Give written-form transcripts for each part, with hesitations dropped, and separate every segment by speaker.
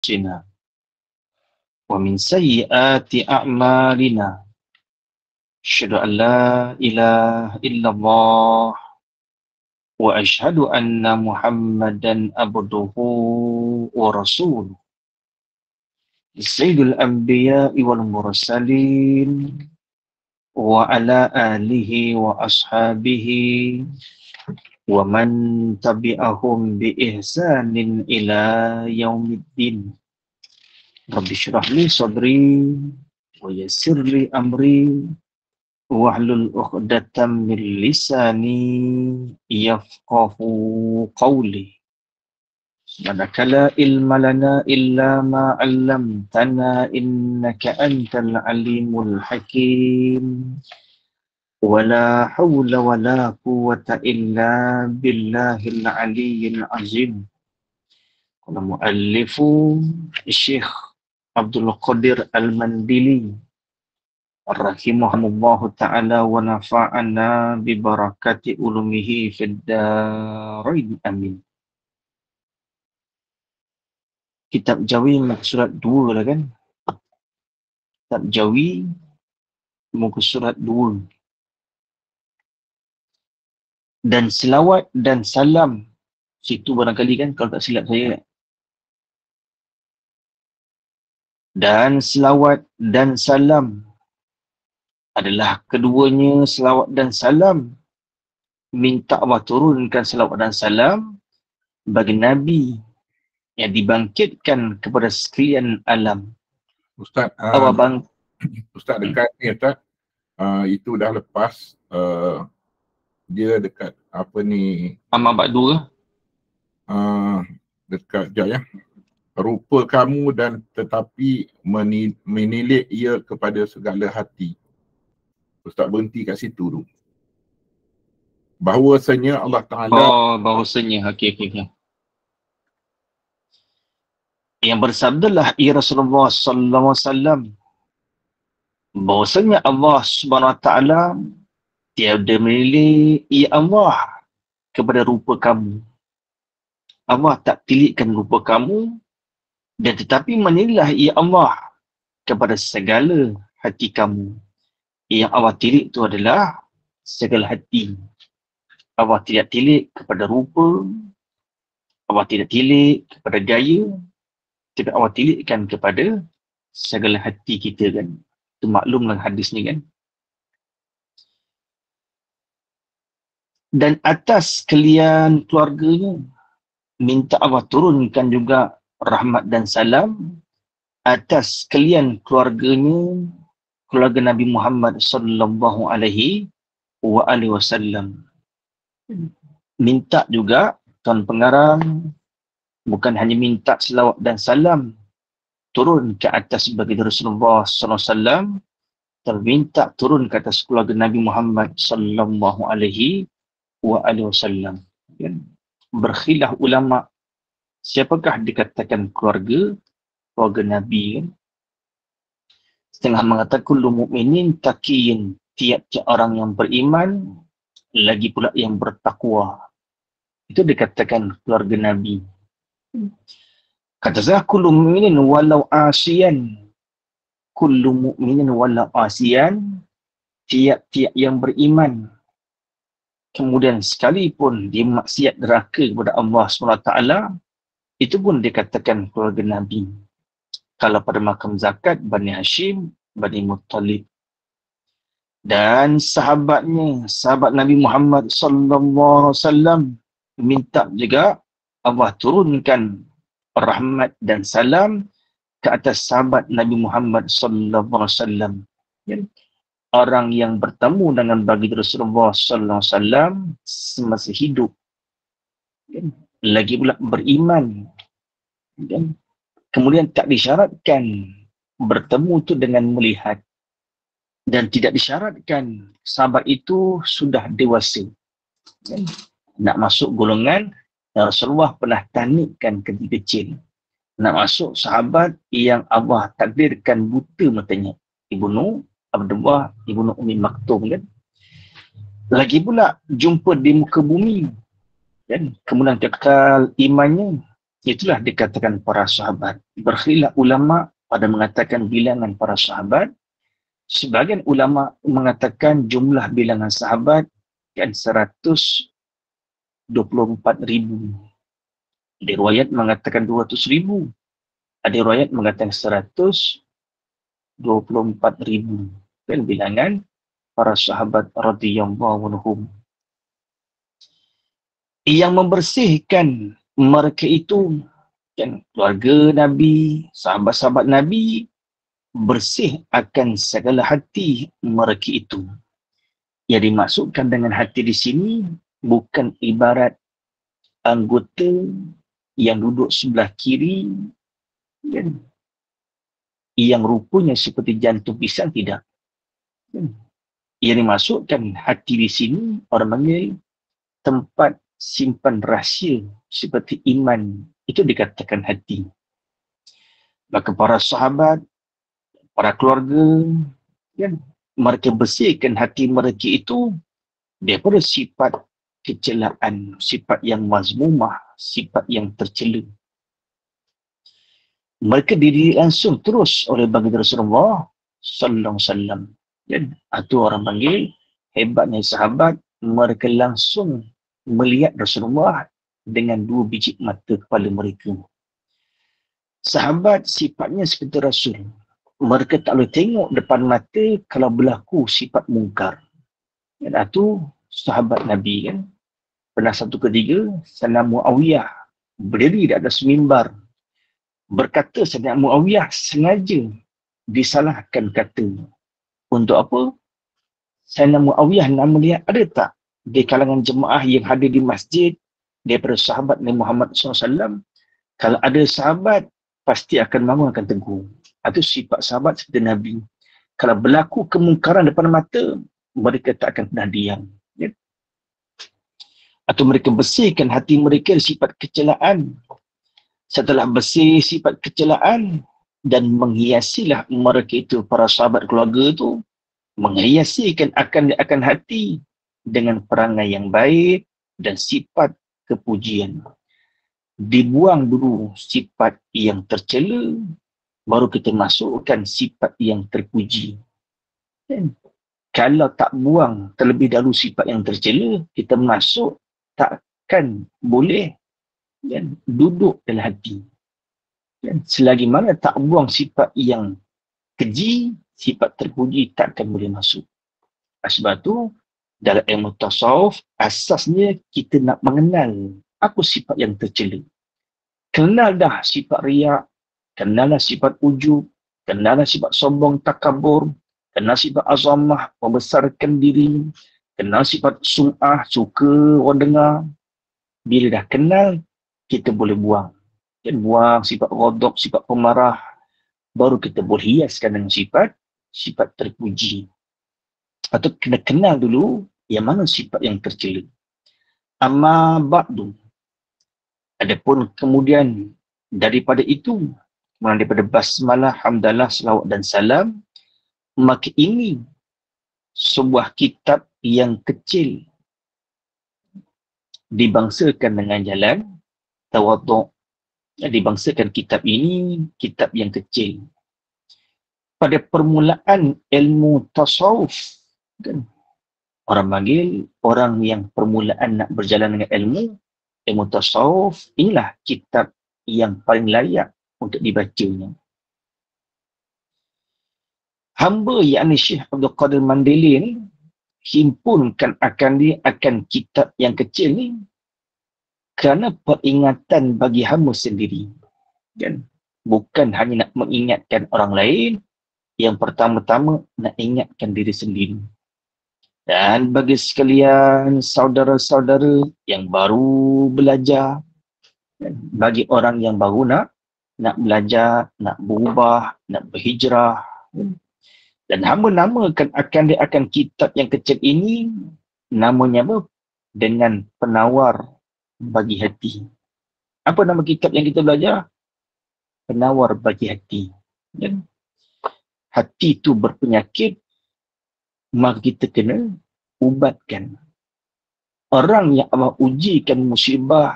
Speaker 1: أنفسنا ومن سيئات أعمالنا أشهد أن لا إله إلا الله وأشهد أن محمدا عبده ورسوله سيد الأنبياء والمرسلين وعلى آله وأصحابه ومن تبعهم بإحسان إلى يوم الدين. رب اشرح لي صدري ويسر لي أمري واحلل عقدة من لساني يفقه قولي. سبحانك لا علم لنا إلا ما علمتنا إنك أنت العليم الحكيم ولا حول ولا قوة إلا بالله العلي العظيم. قال المؤلف الشيخ عبد القادر المنديلي rahimahullahu ta'ala wa nafa'ana bi barakati ulumihi fid darain amin. Kitab Jawi muka surat 2 lah kan? Kitab Jawi muka surat 2. Dan selawat dan salam, situ barangkali kan kalau tak silap saya. Dan selawat dan salam adalah keduanya selawat dan salam. Minta Allah turunkan selawat dan salam bagi Nabi yang dibangkitkan kepada sekalian alam.
Speaker 2: Ustaz, Ustaz dekat ni Ustaz, itu dah lepas, dia dekat apa ni?
Speaker 1: Amal Ba'du ke?
Speaker 2: Dekat sekejap ya. Rupa kamu dan tetapi menilik ia kepada segala hati. Ustaz berhenti kat situ tu. Bahawasanya Allah Ta'ala.
Speaker 1: Oh, bahawasanya. Okey. Yang bersabdalah ya Rasulullah sallallahu alaihi wasallam bahawasanya Allah Subhanahu wa taala tiada menilai ya Allah kepada rupa kamu. Allah tak tilikkan rupa kamu dan tetapi menilai ya Allah kepada segala hati kamu. Yang Allah tilik itu adalah segala hati. Allah tidak tilik kepada rupa, Allah tidak tilik kepada gaya, tapi Allah tilikkan kepada segala hati kita kan. Itu maklumlah hadis ni kan. Dan atas kalian keluarganya, minta Allah turunkan juga rahmat dan salam atas kalian keluarganya, keluarga Nabi Muhammad sallallahu alaihi wasallam. Minta juga Tuan Pengarang bukan hanya minta selawat dan salam turun ke atas baginda Rasulullah sallallahu alaihi wasallam, tapi minta turun ke atas keluarga Nabi Muhammad sallallahu alaihi wasallam. Berkhilaf ulama siapakah dikatakan keluarga Nabi kan? Setengah mengatakan kullu mu'minin taqiyin, tiap-tiap orang yang beriman, lagi pula yang bertakwa. Itu dikatakan keluarga Nabi. Kata saya kullu mu'minin walau asiyan. Kullu mu'minin walau asiyan, tiap-tiap yang beriman, kemudian sekalipun dia maksiat deraka kepada Allah SWT, itu pun dikatakan keluarga Nabi. Kalau pada makam zakat, Bani Hashim, Bani Muttalib. Dan sahabatnya, sahabat Nabi Muhammad sallallahu alaihi wasallam, minta juga Allah turunkan rahmat dan salam ke atas sahabat Nabi Muhammad sallallahu alaihi wasallam. Orang yang bertemu dengan baginda Rasulullah sallallahu alaihi wasallam semasa hidup, lagi pula beriman, kemudian tak disyaratkan bertemu itu dengan melihat, dan tidak disyaratkan sahabat itu sudah dewasa. Nak masuk golongan yang Rasulullah pernah tanikkan ketika kecil. Nak masuk sahabat yang Allah takdirkan buta matanya. Ibnu Abdullah, Ibnu Ummi Maktum kan. Lagi pula jumpa di muka bumi. Kan? Kemudian kekal imannya. Itulah dikatakan para sahabat. Berkhilaf ulama pada mengatakan bilangan para sahabat. Sebagian ulama mengatakan jumlah bilangan sahabat kan 124,000. Ada riwayat mengatakan 200,000. Ada riwayat mengatakan 124,000. Kan bilangan para sahabat radhiyallahu anhum. Yang membersihkan mereka itu kan keluarga Nabi, sahabat-sahabat Nabi bersih akan segala hati mereka itu. Yang dimaksudkan dengan hati di sini bukan ibarat anggota yang duduk sebelah kiri kan, yang rupanya seperti jantung pisang, tidak. Yang dimaksudkan hati di sini orang panggil tempat simpan rahsia seperti iman, itu dikatakan hati. Maka para sahabat, para keluarga, kan, mereka bersihkan hati mereka itu daripada sifat kecelaan, sifat yang mazmumah, sifat yang tercela. Mereka dididik langsung terus oleh baginda Rasulullah sallallahu alaihi wasallam. Itu orang panggil hebatnya sahabat, mereka langsung melihat Rasulullah dengan 2 biji mata kepala mereka. Sahabat sifatnya seperti Rasul. Mereka tak boleh tengok depan mata kalau berlaku sifat mungkar. Itu sahabat Nabi kan. Pernah satu ketiga, Sayyidina Muawiyah berdiri di atas mimbar. Berkata Sayyidina Muawiyah sengaja disalahkan kata. Untuk apa? Sayyidina Muawiyah nak melihat ada tak di kalangan jemaah yang hadir di masjid daripada sahabat Nabi Muhammad SAW. Kalau ada sahabat, pasti akan mahu akan tegur. Itu sifat sahabat seperti Nabi. Kalau berlaku kemungkaran depan mata, mereka tak akan pernah diam. Ya? Atau mereka bersihkan hati mereka sifat kecelaan. Setelah bersih sifat kecelaan dan menghiasilah mereka itu, para sahabat keluarga itu, menghiasikan akan hati dengan perangai yang baik dan sifat kepujian. Dibuang dulu sifat yang tercela, baru kita masukkan sifat yang terpuji. Dan kalau tak buang terlebih dahulu sifat yang tercela, kita masuk takkan boleh dan duduk dalam hati. Dan selagi mana tak buang sifat yang keji, sifat terpuji takkan boleh masuk. Sebab tu dalam ilmu tasawuf, asasnya kita nak mengenal apa sifat yang tercela. Kenal dah sifat riak, kenal dah sifat ujub, kenal dah sifat sombong takabur, kenal sifat azamah, membesarkan diri, kenal sifat sum'ah, suka orang dengar. Bila dah kenal, kita boleh buang. Dan buang sifat ghadab, sifat pemarah, baru kita boleh hiaskan dengan sifat terpuji. Atau kena kenal dulu yang mana sifat yang tercela. Amma ba'du. Adapun kemudian daripada itu, daripada basmalah, hamdalah, selawat dan salam, maka ini sebuah kitab yang kecil dibangsakan dengan jalan tawaduk. Dibangsakan kitab ini kitab yang kecil. Pada permulaan ilmu tasawuf, kan? Orang panggil orang yang permulaan nak berjalan dengan ilmu tasawuf, inilah kitab yang paling layak untuk dibacanya. Hamba yakni Syekh Abdul Qadir Mandeli ni himpunkan akan kitab yang kecil ni kerana peringatan bagi hamba sendiri. Kan? Bukan hanya nak mengingatkan orang lain, yang pertama-tama nak ingatkan diri sendiri. Dan bagi sekalian saudara-saudara yang baru belajar, bagi orang yang baru nak belajar, nak berubah, nak berhijrah, dan hamba namakan akan kitab yang kecil ini, namanya apa? Dengan penawar bagi hati. Apa nama kitab yang kita belajar? Penawar bagi hati. Dan hati itu berpenyakit, maka kita kena ubatkan. Orang yang Allah ujikan musibah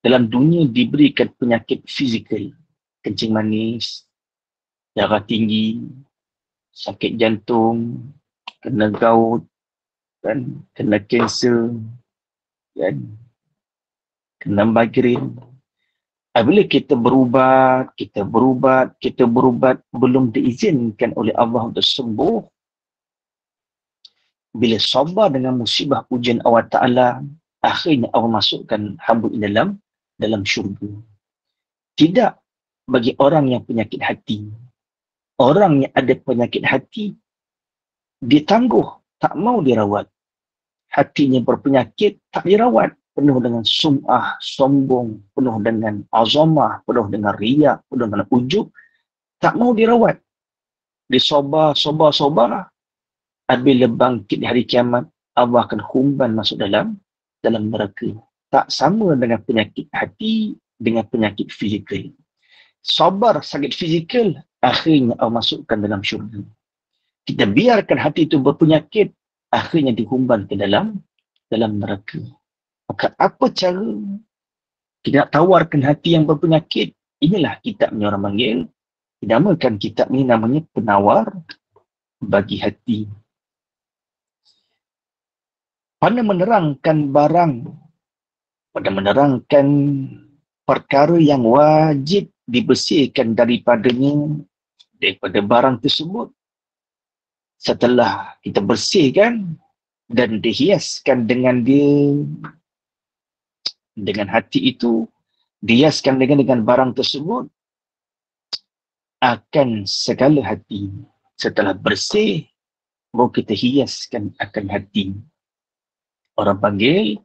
Speaker 1: dalam dunia diberikan penyakit fizikal, kencing manis, darah tinggi, sakit jantung, kena gout, kan, kena kanser, kan, kena migrain. Apabila kita berubat, belum diizinkan oleh Allah untuk sembuh, bila sabar dengan musibah ujian Allah Ta'ala, akhirnya Allah masukkan hamba ini dalam syurga. Tidak bagi orang yang penyakit hati. Orang yang ada penyakit hati, dia tangguh, tak mau dirawat. Hatinya berpenyakit, tak dirawat. Penuh dengan sum'ah, sombong, penuh dengan azamah, penuh dengan riak, penuh dengan ujub, tak mau dirawat. Dia sobar. Apabila bangkit di hari kiamat, Allah akan humban masuk dalam neraka. Tak sama dengan penyakit hati, dengan penyakit fizikal. Sabar sakit fizikal, akhirnya Allah masukkan dalam syurga. Kita biarkan hati itu berpenyakit, akhirnya dihumban ke dalam neraka. Maka apa cara kita nak tawarkan hati yang berpenyakit? Inilah kitabnya orang panggil. Dinamakan kitab ni namanya penawar bagi hati. Pada menerangkan barang, pada menerangkan perkara yang wajib dibersihkan daripada barang tersebut. Setelah kita bersihkan dan dihiaskan dengan hati itu, dihiaskan dengan barang tersebut, akan segala hati. Setelah bersih, baru kita hiaskan akan hati. Orang panggil,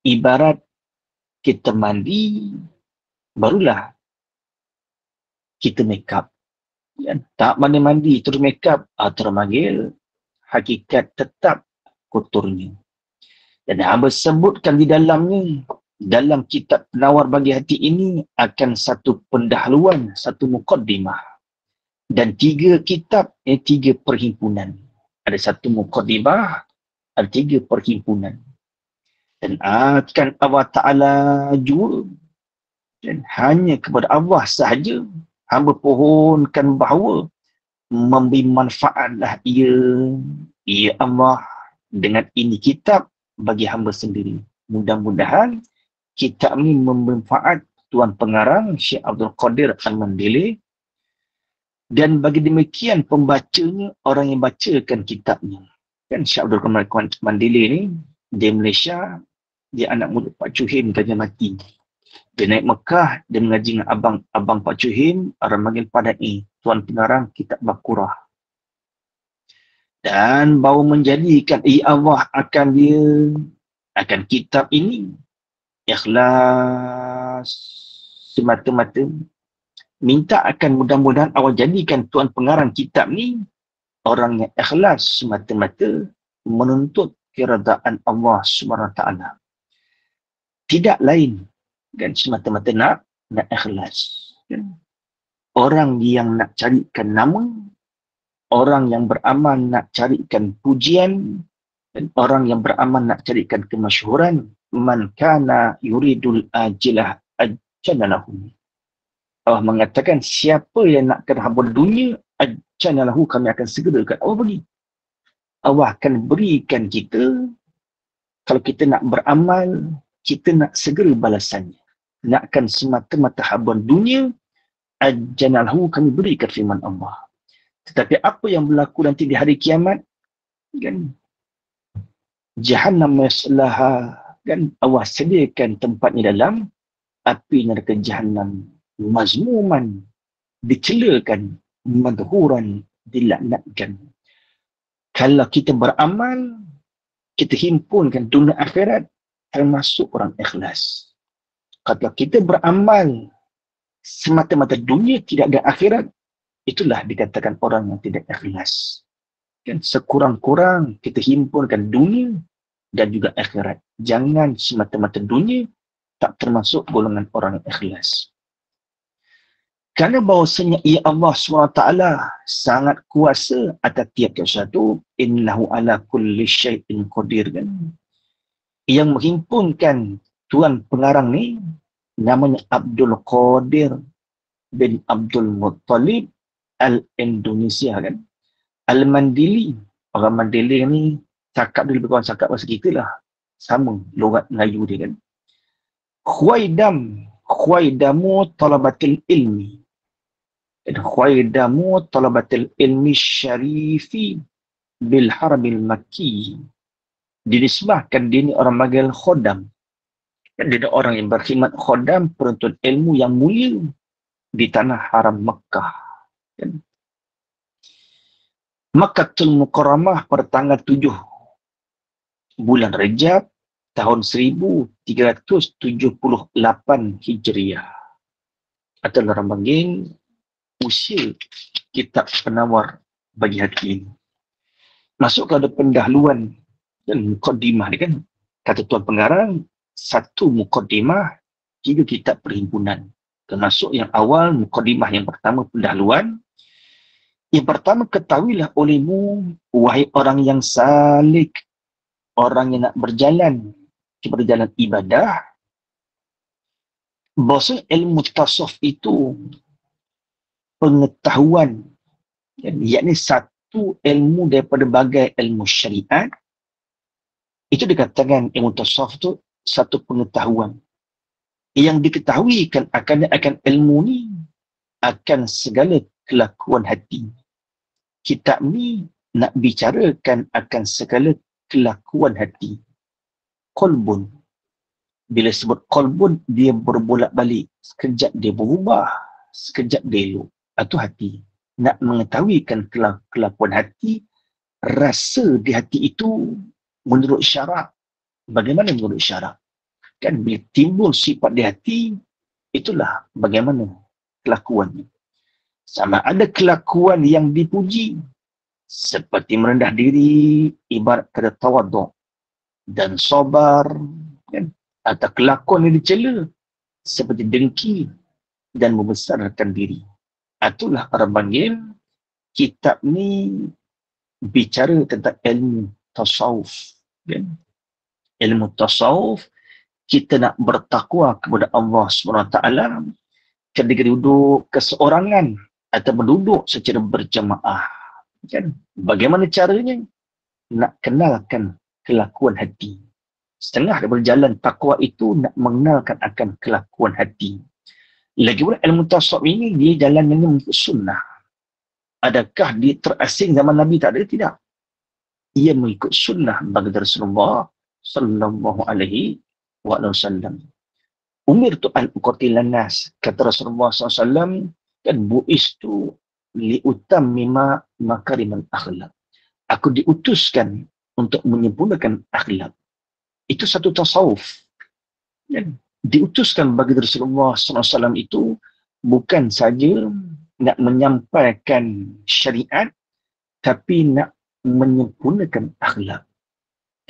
Speaker 1: ibarat kita mandi, barulah kita make up. Tak mandi-mandi, terus make up, terpanggil hakikat tetap kotornya. Dan hamba sebutkan di dalamnya, dalam kitab penawar bagi hati ini, akan satu pendahuluan, satu muqaddimah. Dan 3 kitab, 3 perhimpunan. Ada satu muqaddimah, ada 3 perhimpunan. Dan akan Allah Ta'ala jual. Dan hanya kepada Allah sahaja, hamba pohonkan bahawa memberi manfaatlah ia Allah dengan ini kitab bagi hamba sendiri. Mudah-mudahan kitab ini bermanfaat Tuan Pengarang Syekh Abdul Qadir Al-Mandili, dan bagi demikian pembacanya, orang yang bacakan kitabnya. Kan Syekh Abdul Qadir Al-Mandili ni di Malaysia, dia anak murid Pak Chuhim Gajah Mati. Dia naik Mekah, dia mengaji dengan abang Pak Chuhim, orang panggil Padai, Tuan Pengarang kitab Baqarah. Dan baru menjadikan Allah akan kitab ini ikhlas semata-mata. Minta akan mudah-mudahan Allah jadikan Tuan Pengarang kitab ni orang yang ikhlas semata-mata menuntut keredaan Allah SWT. Tidak lain dan semata-mata nak ikhlas. Orang yang nak carikan nama, orang yang beramal nak carikan pujian, dan orang yang beramal nak carikan kemasyhuran, man kana yuridul ajilah ajjanalahu. Allah mengatakan siapa yang nakkan hamba dunia, ajjanalahu, kami akan segerakan. Allah bagi. Allah akan berikan kita, kalau kita nak beramal, kita nak segera balasannya. Nakkan semata-mata habuan dunia, ajjanalahu, kami berikan firman Allah. Tetapi apa yang berlaku nanti di hari kiamat, kan, jahannam yaslaha, kan, Allah sediakan tempatnya dalam api neraka jahannam, mazmuman, dicelakan, madhuran, dilaknatkan. Kalau kita beramal, kita himpunkan dunia akhirat, termasuk orang ikhlas. Kalau kita beramal semata-mata dunia, tidak ada akhirat, itulah dikatakan orang yang tidak ikhlas. Kan, sekurang-kurang kita himpunkan dunia dan juga akhirat. Jangan semata-mata dunia, tak termasuk golongan orang yang ikhlas. Kerana bahawasanya ia Allah SWT sangat kuasa atas tiap-tiap satu, innahu ala kulli syai'in qadir, kan, yang menghimpunkan tuan pengarang ni namanya Abdul Qadir bin Abdul Muttalib Al-Indonesia kan. Al-Mandili. Orang Mandili ni cakap dia lebih kurang cakap bahasa kita lah. Sama logat Melayu dia kan. Khuaidamu talabatil ilmi. Dan Khuaidamu talabatil ilmi syarifi bil harbil makki. Dinisbahkan dia ni orang panggil khodam. Dan dia orang yang berkhidmat khodam, penuntut ilmu yang mulia di tanah haram Mekah. Kan? Makkatul Mukarramah pada tanggal 7 bulan Rejab tahun 1378 Hijriah. Atau orang panggil usia kitab penawar bagi hati ini. Masuk kepada pendahuluan dan mukaddimah ni kan. Kata tuan pengarang, satu mukaddimah, 3 kitab perhimpunan. Termasuk yang awal, mukaddimah yang pertama, pendahuluan. Yang pertama, ketahuilah olehmu, wahai orang yang salik, orang yang nak berjalan kepada jalan ibadah, bahawa ilmu tasawuf itu pengetahuan, yakni satu ilmu daripada bagai ilmu syariat. Itu dikatakan ilmu tasawuf itu satu pengetahuan yang diketahui akan ilmu ni akan segala kelakuan hati. Kitab ni nak bicarakan akan segala kelakuan hati. Qalbun. Bila sebut qalbun, dia berbolak-balik. Sekejap dia berubah, sekejap dia elok. Itu hati. Nak mengetahuikan kelakuan hati, rasa di hati itu menurut syarak. Bagaimana menurut syarak? Kan bila timbul sifat di hati, itulah bagaimana kelakuannya. Sama ada kelakuan yang dipuji, seperti merendah diri, ibarat kata tawaduk, dan sabar, kan? Atau kelakuan yang dicela, seperti dengki dan membesarkan diri. Itulah orang panggil kitab ni bicara tentang ilmu tasawuf. Kan? Ilmu tasawuf, kita nak bertakwa kepada Allah SWT ketika duduk keseorangan atau berduduk secara berjamaah. Kan? Bagaimana caranya? Nak kenalkan kelakuan hati. Setengah daripada jalan takwa itu nak mengenalkan akan kelakuan hati. Lagi pula ilmu tasawuf ini dia jalan dengan sunnah. Adakah dia terasing zaman Nabi? Tak ada, tidak. Ia mengikut sunnah bagi Rasulullah sallallahu alaihi wasallam. Umirtu an uqatilan nas, kata Rasulullah SAW, kan buistu liutammima makarimal akhlak. Aku diutuskan untuk menyempurnakan akhlak. Itu satu tasawuf. Kan? Diutuskan bagi Rasulullah SAW itu bukan saja nak menyampaikan syariat, tapi nak menyempurnakan akhlak.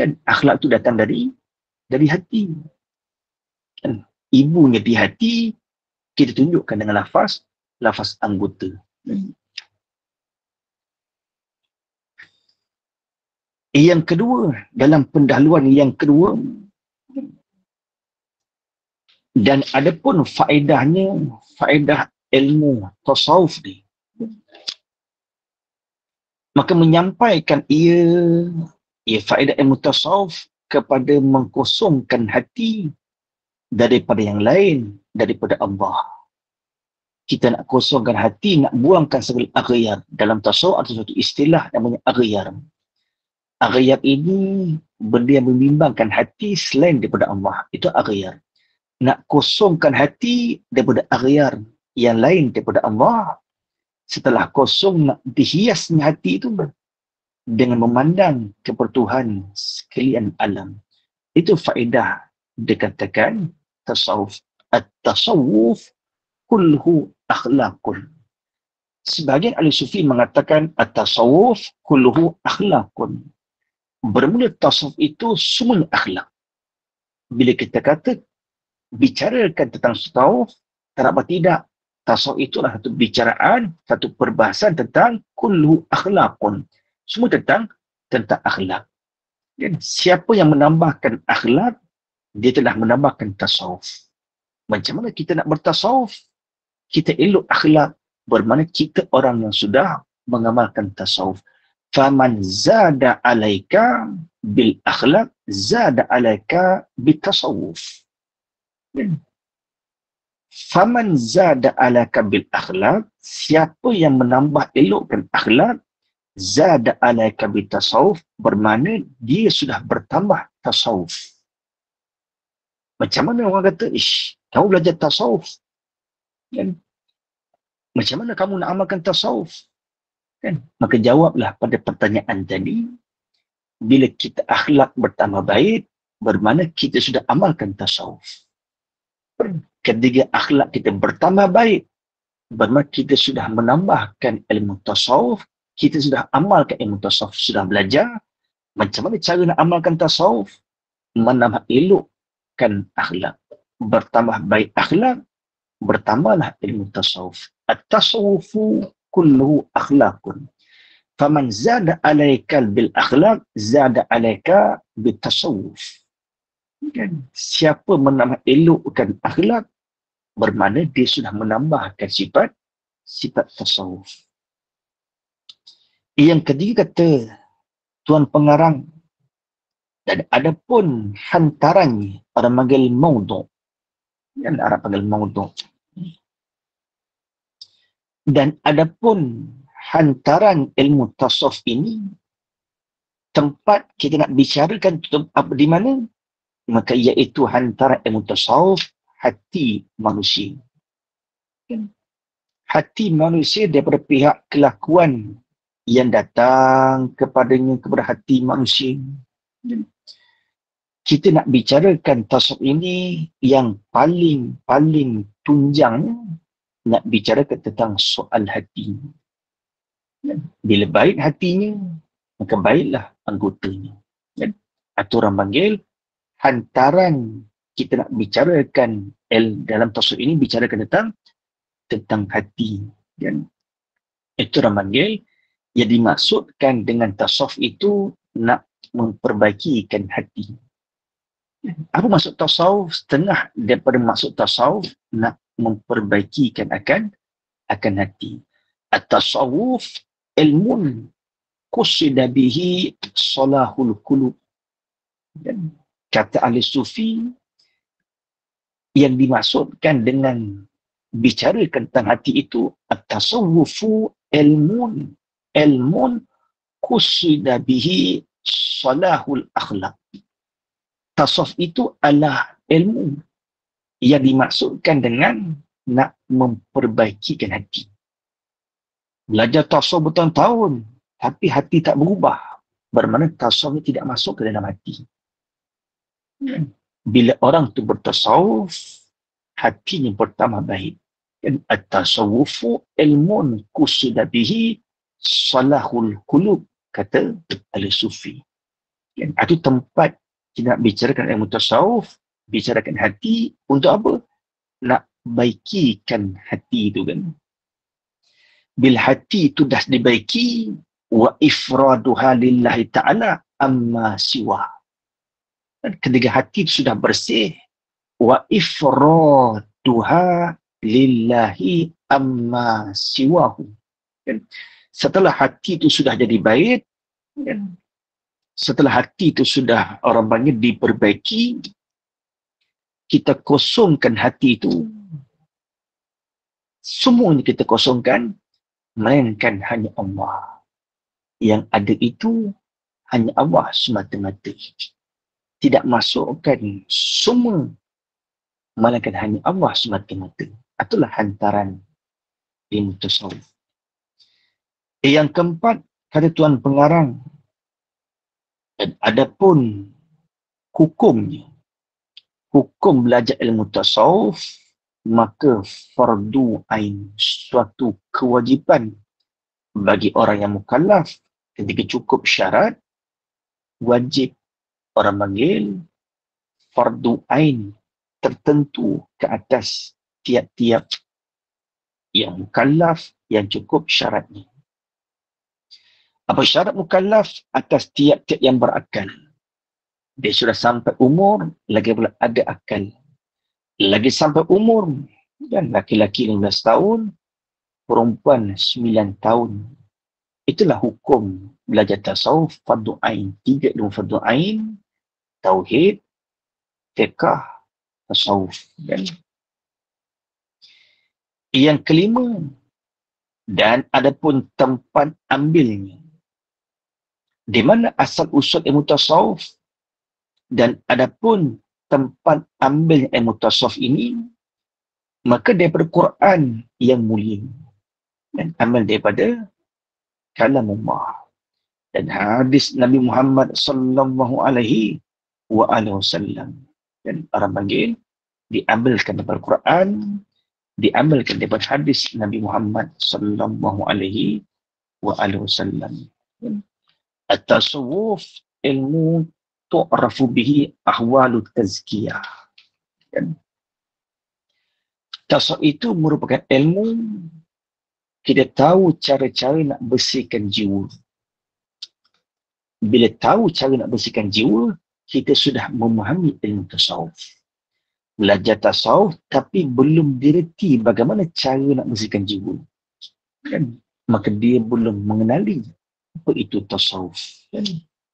Speaker 1: Kan akhlak itu datang dari hati. Kan? Ibunya di hati, kita tunjukkan dengan lafaz anggota. Yang kedua, dalam pendahuluan yang kedua, dan adapun faedahnya, faedah ilmu tasawuf ni, maka menyampaikan ia faedah ilmu tasawuf kepada mengkosongkan hati daripada yang lain, daripada Allah. Kita nak kosongkan hati, nak buangkan segala aghyar. Dalam tasawuf ada satu istilah namanya aghyar. Aghyar ini benda yang membimbangkan hati selain daripada Allah. Itu aghyar. Nak kosongkan hati daripada aghyar yang lain daripada Allah. Setelah kosong, nak dihiasnya hati itu dengan memandang kepada Tuhan sekalian alam. Itu faedah dikatakan tasawuf. At-tasawuf kulhu akhlaqun. Sebahagian ahli sufi mengatakan at-tasawuf kulhu akhlaqun. Bermula tasawuf itu semuanya akhlak. Bila kita kata bicarakan tentang tasawuf, tak apa tidak, tasawuf itulah satu bicaraan, satu perbahasan tentang kullu akhlaqun. Semua tentang akhlak. Dan siapa yang menambahkan akhlak, dia telah menambahkan tasawuf. Macam mana kita nak bertasawuf? Kita elok akhlak, bermakna kita orang yang sudah mengamalkan tasawuf. Faman zada alaika bil akhlak, zada alaika bil tasawuf. Faman zada alaika bil akhlak, siapa yang menambah elokkan akhlak, zada alaika bil tasawuf, bermakna dia sudah bertambah tasawuf. Macam mana orang kata, kamu belajar tasawuf, kan? Macam mana kamu nak amalkan tasawuf? Kan? Maka jawablah pada pertanyaan tadi, bila kita akhlak bertambah baik, bermakna kita sudah amalkan tasawuf. Ketika akhlak kita bertambah baik, bermakna kita sudah menambahkan ilmu tasawuf, kita sudah amalkan ilmu tasawuf, sudah belajar. Macam mana cara nak amalkan tasawuf? Menambah elokkan akhlak. Bertambah baik akhlak, bertambahlah ilmu tasawuf. At-tasawufu kulluhu akhlaqun. Faman zada alaika bil akhlaq, zada alaika bil tasawuf. Kan? Siapa menambah elokkan akhlak, bermakna dia sudah menambahkan sifat tasawuf. Yang ketiga kata Tuan Pengarang, dan ada pun hantarannya, orang panggil maudhu'. Yang Arab panggil maudhu'. Dan ada pun hantaran ilmu tasawuf ini, tempat kita nak bicarakan di mana? Maka iaitu hantaran ilmu tasawuf, hati manusia. Hati manusia daripada pihak kelakuan yang datang kepadanya, kepada hati manusia. Kita nak bicarakan tasawuf ini yang paling tunjangnya, nak bicarakan tentang soal hati. Bila baik hatinya, maka baiklah anggotanya. Atau orang panggil hantaran kita nak bicarakan dalam tasawuf ini, bicarakan tentang hati. Itu orang panggil, yang dimaksudkan dengan tasawuf itu nak memperbaikikan hati. Apa maksud tasawuf? Setengah daripada maksud tasawuf nak memperbaikikan akan hati. At-tasawuf ilmun qusida bihi salahul qulub. Kata ahli sufi, yang dimaksudkan dengan bicara tentang hati itu, at-tasawufu ilmun qusida bihi salahul akhlaq. Tasawuf itu adalah ilmu yang dimaksudkan dengan nak memperbaikikan hati. Belajar tasawuf bertahun-tahun, tapi hati tak berubah, bermakna tasawuf tidak masuk ke dalam hati. Bila orang tu bertasawuf, hatinya bertambah baik. At-tasawufu ilmun qusida bihi salahul qulub, kata ahli sufi. Itu tempat kita nak bicarakan ilmu tasawuf, bicarakan hati untuk apa? Nak baikikan hati itu kan. Bila hati itu dah dibaiki, wa ifraduha lillahi ta'ala amma siwa. Ketika hati itu sudah bersih, wa ifraduha lillahi amma siwahu. Setelah hati itu sudah jadi baik, setelah hati itu sudah orang panggil diperbaiki, kita kosongkan hati itu. Semuanya kita kosongkan, melainkan hanya Allah. Yang ada itu hanya Allah semata-mata. Tidak masukkan semua, melainkan hanya Allah semata-mata. Itulah hantaran ilmu tasawuf. Yang keempat, kata Tuan Pengarang, adapun hukumnya, hukum belajar ilmu tasawuf, maka fardu ain, suatu kewajipan bagi orang yang mukallaf. Ketika cukup syarat, wajib, orang panggil fardu ain, tertentu ke atas tiap-tiap yang mukallaf yang cukup syaratnya. Apa syarat mukallaf? Atas tiap-tiap yang berakal. Dia sudah sampai umur, lagi pula ada akal. Lagi sampai umur, dan laki-laki 15 tahun, perempuan 9 tahun. Itulah hukum belajar tasawuf, fardu ain. 3 ilmu fardu ain, tauhid, fiqh, tasawuf. Dan yang kelima, dan adapun tempat ambilnya. Di mana asal usul ilmu tasawuf dan adapun tempat ambilnya ilmu tasawuf ini, maka daripada Quran yang mulia dan amal daripada kalamullah dan hadis Nabi Muhammad sallallahu alaihi wasallam. Dan orang panggil diambilkan daripada Quran, diambilkan daripada hadis Nabi Muhammad sallallahu alaihi wasallam. At-tasawuf ilmu tu'rafu bihi ahwalut tazkiyah. Tasawuf itu merupakan ilmu kita tahu cara-cara nak bersihkan jiwa. Bila tahu cara nak bersihkan jiwa, kita sudah memahami ilmu tasawuf. Belajar tasawuf tapi belum direti bagaimana cara nak bersihkan jiwa. Kan? Maka dia belum mengenali apa itu tasawuf. Kan?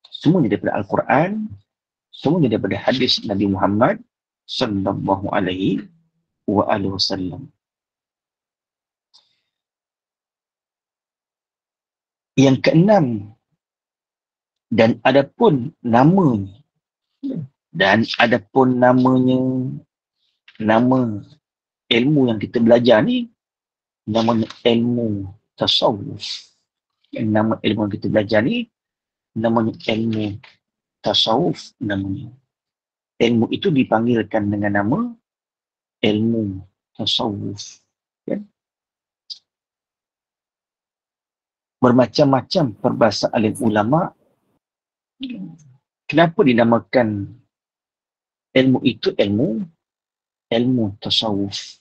Speaker 1: Semuanya daripada Al-Quran, semuanya daripada hadis Nabi Muhammad sallallahu alaihi wasallam. Yang keenam, dan adapun namanya, nama ilmu yang kita belajar ni, namanya ilmu tasawuf. Nama ilmu yang kita belajar ni, namanya ilmu tasawuf namanya. Ilmu itu dipanggilkan dengan nama ilmu tasawuf. Ya? Bermacam-macam perbahasan alim ulama. Kenapa dinamakan ilmu itu ilmu tasawuf?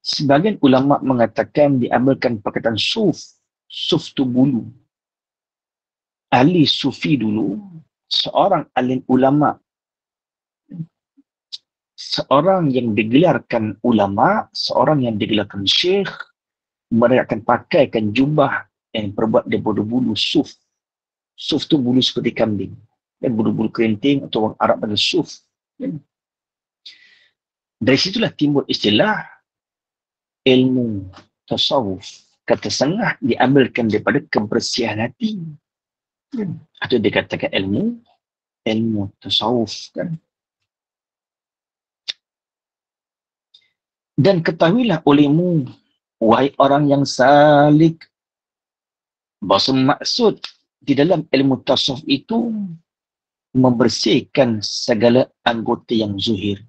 Speaker 1: Sebagian ulama mengatakan diambilkan perkataan suf. Suf tu bulu. Ahli sufi dulu, seorang alim ulama, seorang yang digelarkan ulama, seorang yang digelarkan syekh, mereka akan pakaikan jubah yang terbuat daripada bulu suf. Suf tu bulu seperti kambing. Dan bulu-bulu kerinting atau orang Arab panggil suf. Dari situlah timbul istilah ilmu tasawuf. Kata setengah diambilkan daripada kebersihan hati. Atau dikatakan ilmu tasawuf. Kan? Dan ketahuilah olehmu, wahai orang yang salik, bahawa maksud di dalam ilmu tasawuf itu membersihkan segala anggota yang zuhir.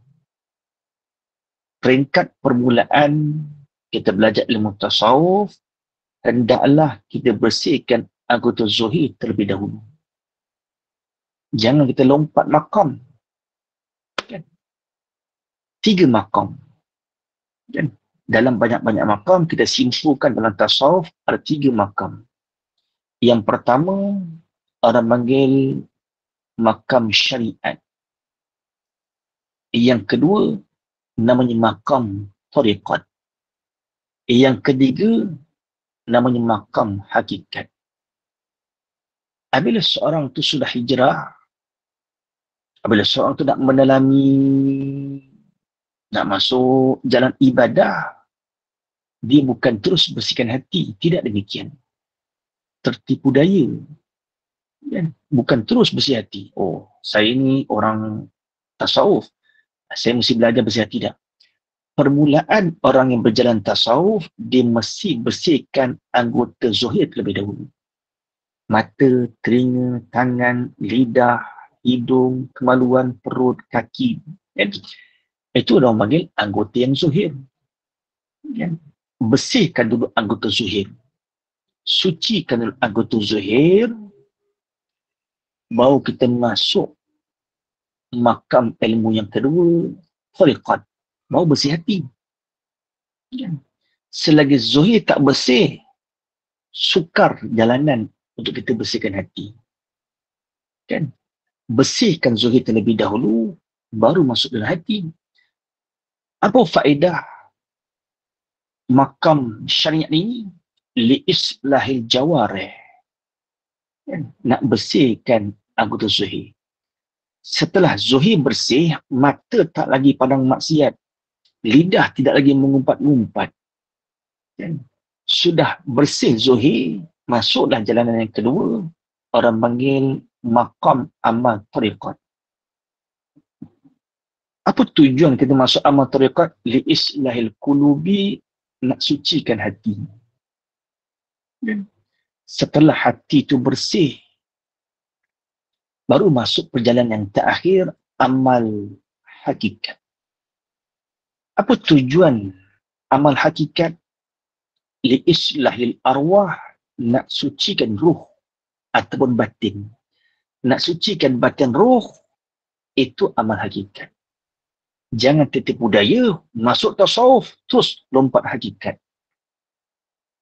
Speaker 1: Peringkat permulaan kita belajar ilmu tasawuf, hendaklah kita bersihkan anggota zuhir terlebih dahulu. Jangan kita lompat makam. 3 makam. Dan dalam banyak-banyak makam, kita simpulkan dalam tasawuf ada 3 makam. Yang pertama, orang panggil makam syariat. Yang kedua, namanya makam tariqat. Yang ketiga, namanya makam hakikat. Apabila seorang itu sudah hijrah, apabila seorang itu nak mendalami, nak masuk jalan ibadah, dia bukan terus bersihkan hati. Tidak demikian. Tertipu daya. Bukan terus bersih hati. Oh, saya ni orang tasawuf. Saya mesti belajar bersih hati. Tidak. Permulaan orang yang berjalan tasawuf, dia mesti bersihkan anggota zuhir terlebih dahulu. Mata, telinga, tangan, lidah, hidung, kemaluan, perut, kaki. Itu orang panggil anggota yang zuhir. Bersihkan dulu anggota zuhir. Sucikan dulu anggota zuhir, baru kita masuk makam ilmu yang kedua, tariqat. Baru bersih hati. Selagi zuhir tak bersih, sukar jalanan untuk kita bersihkan hati. Kan? bersihkan zuhir terlebih dahulu, baru masuk dalam hati. Apa faedah makam syariat ini? Liislahil jawarih. Nak bersihkan anggota zuhir. Setelah zuhir bersih, mata tak lagi pandang maksiat. Lidah tidak lagi mengumpat-ngumpat. Sudah bersih zuhir, masuklah jalanan yang kedua. Orang panggil maqam amal tariqat. Apa tujuan kita masuk amal tariqat? Liislahil qulubi, nak sucikan hati. Setelah hati itu bersih, baru masuk perjalanan yang terakhir, amal hakikat. Apa tujuan amal hakikat? Liislahil arwah, nak sucikan ruh ataupun batin. Nak sucikan batin ruh, itu amal hakikat. Jangan tertipu daya, masuk tasawuf, terus lompat hakikat.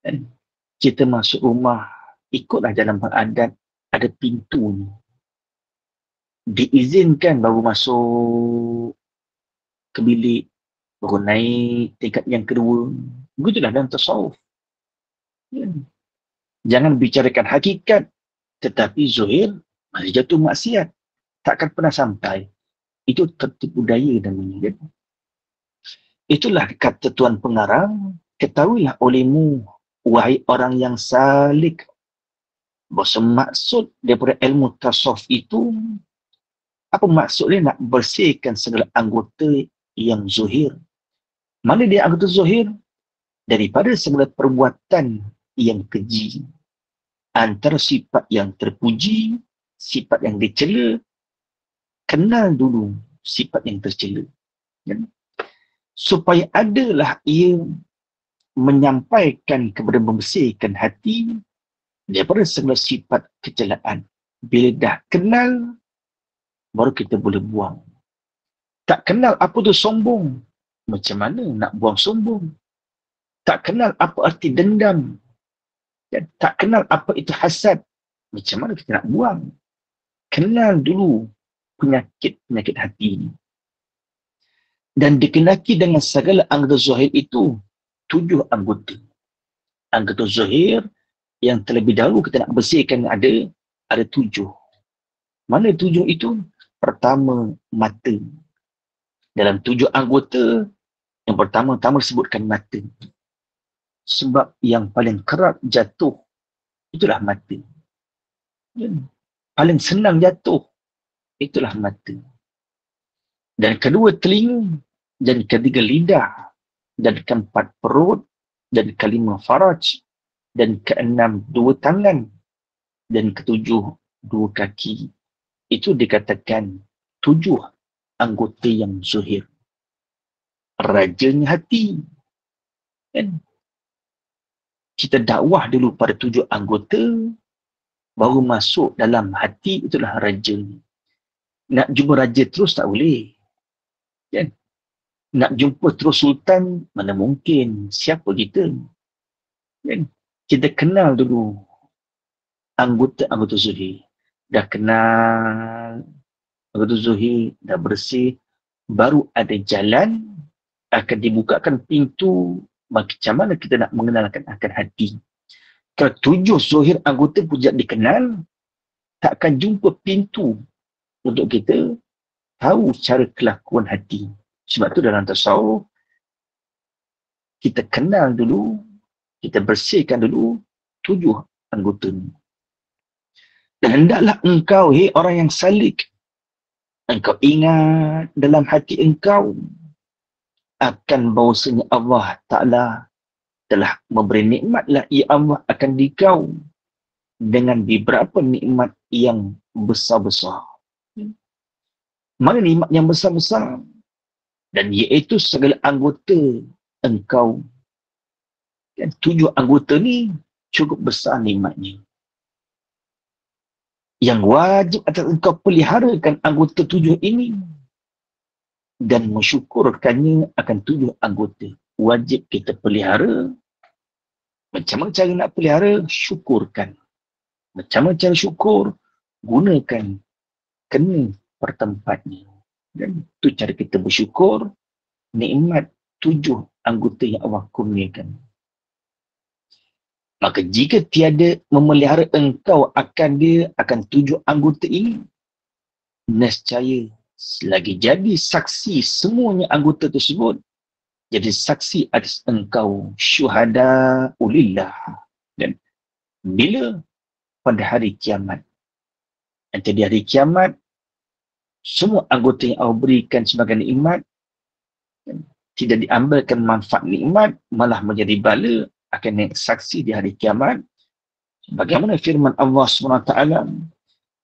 Speaker 1: Dan kita masuk rumah, ikutlah jalan adat, ada pintu ni. Diizinkan baru masuk ke bilik, baru naik tingkat yang kedua. Begitulah dalam tasawuf. Jangan bicarakan hakikat, tetapi zuhir masih jatuh maksiat. Takkan pernah sampai. Itu tertipu daya namanya. Itulah kata Tuan Pengarang, ketahuilah olehmu, wahai orang yang salik, bahawa maksud daripada ilmu tasawuf itu, apa maksudnya? Nak bersihkan segala anggota yang zuhir. Mana dia anggota zuhir? Daripada segala perbuatan yang keji. Antara sifat yang terpuji, sifat yang dicela, kenal dulu sifat yang tercela. Supaya adalah ia menyampaikan kepada membersihkan hati daripada segala sifat kecelaan. Bila dah kenal, baru kita boleh buang. Tak kenal apa tu sombong, macam mana nak buang sombong? Tak kenal apa arti dendam, dan tak kenal apa itu hasad, macam mana kita nak buang? Kenal dulu penyakit-penyakit hati ini. Dan dikenaki dengan segala anggota zuhir itu 7 anggota. Anggota zuhir yang terlebih dahulu kita nak bersihkan ada 7. Mana 7 itu? Pertama, mata. Dalam 7 anggota, yang pertama-tama sebutkan mata. Sebab yang paling kerap jatuh, itulah mata. Paling senang jatuh, itulah mata. Dan kedua, telinga. Dan ketiga, lidah. Dan keempat, perut. Dan kelima, faraj. Dan keenam, 2 tangan. Dan ketujuh, 2 kaki. Itu dikatakan 7 anggota yang zuhir. Rajanya hati. Kan? Kita dakwah dulu pada 7 anggota, baru masuk dalam hati, itulah raja. Nak jumpa raja terus tak boleh. Kan? Nak jumpa terus sultan, mana mungkin. Siapa kita? Kan? Kita kenal dulu anggota-anggota zuhir. Dah kenal anggota zuhir, dah bersih, baru ada jalan, akan dibukakan pintu. Macam mana kita nak mengenalkan akan hati? Kalau 7 zuhir anggota pun tidak dikenal, takkan jumpa pintu untuk kita tahu cara kelakuan hati. Sebab tu dalam tasawuf, kita kenal dulu, kita bersihkan dulu 7 anggota ni. Dan hendaklah engkau, hei orang yang salik, engkau ingat dalam hati engkau akan bahawasanya Allah Ta'ala telah memberi nikmatlah ia Allah akan dikau dengan beberapa nikmat yang besar-besar. Mana nikmat yang besar-besar? Dan iaitu segala anggota engkau. Dan 7 anggota ni cukup besar nikmatnya. Yang wajib atas engkau peliharakan anggota 7 ini dan mensyukurkannya akan 7 anggota. Wajib kita pelihara. Macam mana cara nak pelihara? Syukurkan. Macam mana cara syukur? Gunakan kena pertempatnya. Dan itu cara kita bersyukur nikmat 7 anggota yang Allah kurniakan. Maka jika tiada memelihara engkau akan 7 anggota ini, nescaya selagi jadi saksi semuanya anggota tersebut, jadi saksi atas engkau syuhada ulillah. Dan bila pada hari kiamat, nanti di hari kiamat, semua anggota yang Allah berikan sebagai nikmat tidak diambilkan manfaat nikmat, malah menjadi bala, akan naik saksi di hari kiamat. Bagaimana firman Allah SWT,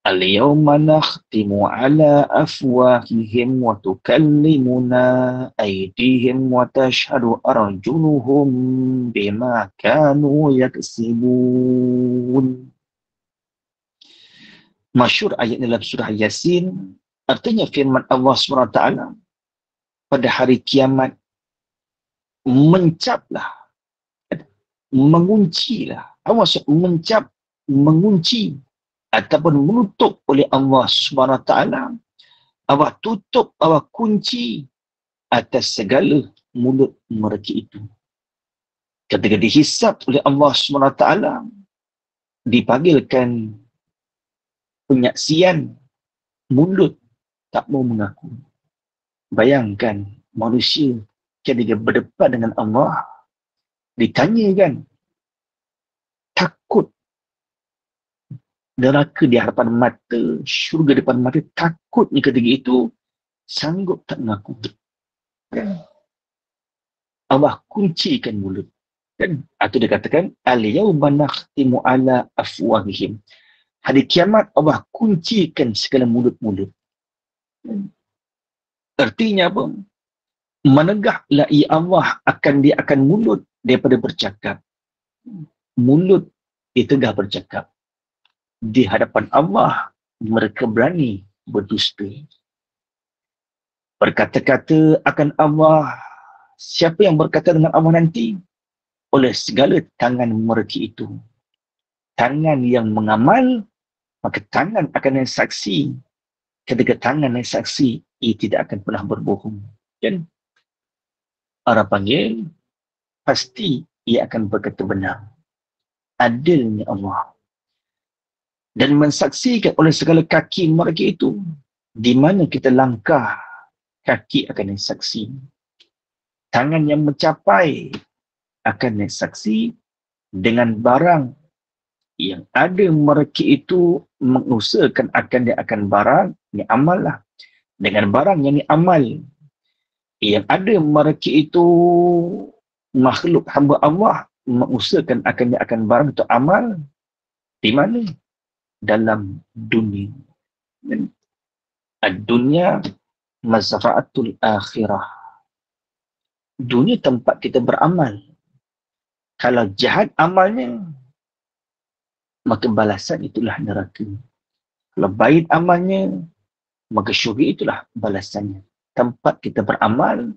Speaker 1: al-yawma nakhtimu ala afwahihim wa tukallimuna aydihim wa tashhadu arjuluhum bima kanu yaksibun. Masyhur ayat dalam surah Yasin, artinya firman Allah SWT, pada hari kiamat mencaplah, menguncilah. Maksud mencap, mengunci ataupun menutup oleh Allah SWT. Allah tutup, Allah kunci atas segala mulut mereka itu. Ketika dihisap oleh Allah SWT, dipanggilkan penyaksian, mulut tak mau mengaku. Bayangkan manusia ketika berdepan dengan Allah, ditanyakan, takut neraka di hadapan mata, syurga di depan mata, takutnya ketika itu, sanggup tak mengaku. Allah kuncikan mulut. Dan atau dia katakan, al-yawma nakhtimu ala afwahihim. Hari kiamat Allah kuncikan segala mulut-mulut. Artinya apa? Menegaklah ia Allah dia akan mulut daripada bercakap. Mulut ditegah bercakap. Di hadapan Allah mereka berani berdusta. Berkata-kata akan Allah. Siapa yang berkata dengan Allah nanti? Oleh segala tangan mereka itu. Tangan yang mengamal, maka tangan akan yang saksi. Ketika tangan yang saksi, ia tidak akan pernah berbohong. Dan orang panggil, pasti ia akan berkata benar. Adilnya Allah. Dan mensaksikan oleh segala kaki mereka itu, di mana kita langkah, kaki akan yang saksi. Tangan yang mencapai akan yang saksi dengan barang yang ada mereka itu mengusahakan dia akan barang, ni amal lah. Dengan barang yang ni amal, yang ada mereka itu makhluk hamba Allah mengusahakan dia akan barang itu amal, di mana? Dalam dunia. Dunia mazra'atul akhirah. Dunia tempat kita beramal. Kalau jahat amalnya, maka balasan itulah neraka. Kalau baik amalnya, maka syurga itulah balasannya. Tempat kita beramal,